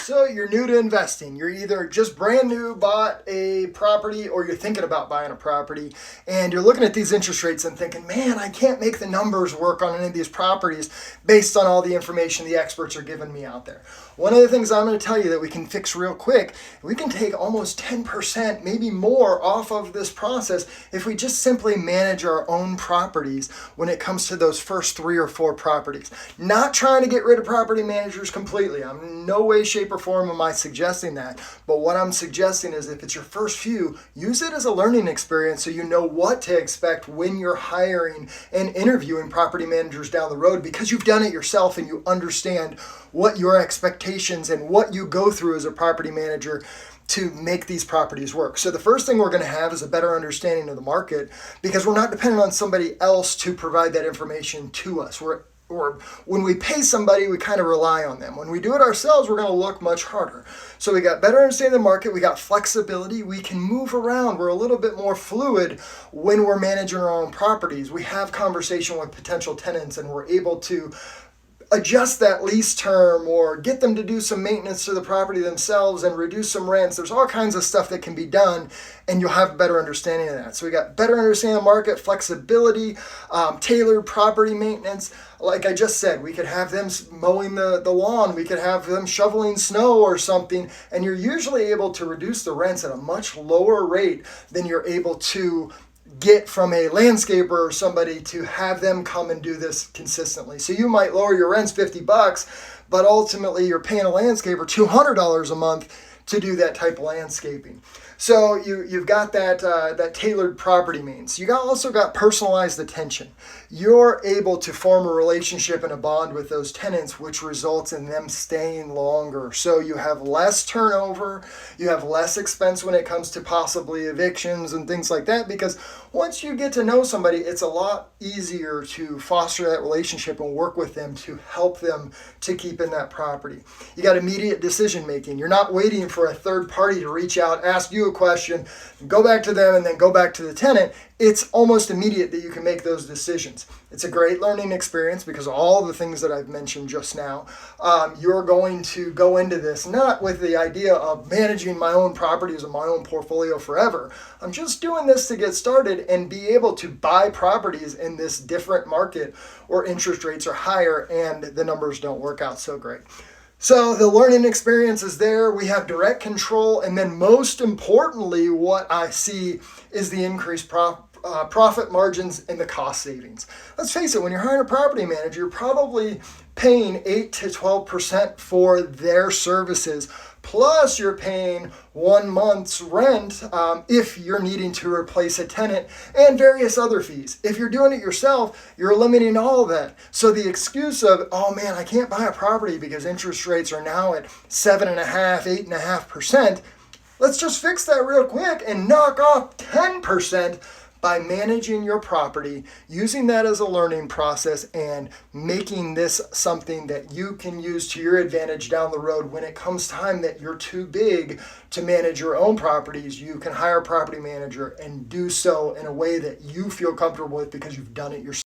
So you're new to investing. You're either just brand new, bought a property, or you're thinking about buying a property, and you're looking at these interest rates and thinking, man, I can't make the numbers work on any of these properties based on all the information the experts are giving me out there. One of the things I'm going to tell you that we can fix real quick, we can take almost 10%, maybe more, off of this process if we just simply manage our own properties when it comes to those first 3 or 4 properties. Not trying to get rid of property managers completely. I'm in no way, shape, or form am I suggesting that. But what I'm suggesting is if it's your first few, use it as a learning experience so you know what to expect when you're hiring and interviewing property managers down the road, because you've done it yourself and you understand what your expectations and what you go through as a property manager to make these properties work. So the first thing we're going to have is a better understanding of the market, because we're not dependent on somebody else to provide that information to us. Or when we pay somebody, we kind of rely on them. When we do it ourselves, we're going to look much harder. So we got better understanding of the market, we got flexibility, we can move around, we're a little bit more fluid when we're managing our own properties. We have conversation with potential tenants and we're able to adjust that lease term or get them to do some maintenance to the property themselves and reduce some rents. There's all kinds of stuff that can be done, and you'll have a better understanding of that. So we got better understanding of the market, flexibility, tailored property maintenance. Like I just said, we could have them mowing the lawn, we could have them shoveling snow or something, and you're usually able to reduce the rents at a much lower rate than you're able to get from a landscaper or somebody to have them come and do this consistently. So you might lower your rents $50, but ultimately you're paying a landscaper $200 a month to do that type of landscaping. So you've got that tailored property means. You also got personalized attention. You're able to form a relationship and a bond with those tenants, which results in them staying longer. So you have less turnover, you have less expense when it comes to possibly evictions and things like that, because once you get to know somebody, it's a lot easier to foster that relationship and work with them to help them to keep in that property. You got immediate decision making. You're not waiting for a third party to reach out, ask you a question, go back to them, and then go back to the tenant. It's almost immediate that you can make those decisions. It's a great learning experience because of all the things that I've mentioned just now. You're going to go into this not with the idea of managing my own properties and my own portfolio forever. I'm just doing this to get started and be able to buy properties in this different market where interest rates are higher and the numbers don't work out so great. So the learning experience is there. We have direct control. And then most importantly, what I see is the increased profit margins and the cost savings. Let's face it, when you're hiring a property manager, you're probably paying 8 to 12% for their services. Plus you're paying 1 month's rent if you're needing to replace a tenant, and various other fees. If you're doing it yourself, you're eliminating all of that. So the excuse of, oh man, I can't buy a property because interest rates are now at 7.5%, 8.5%. Let's just fix that real quick and knock off 10% by managing your property, using that as a learning process, and making this something that you can use to your advantage down the road. When it comes time that you're too big to manage your own properties, you can hire a property manager and do so in a way that you feel comfortable with because you've done it yourself.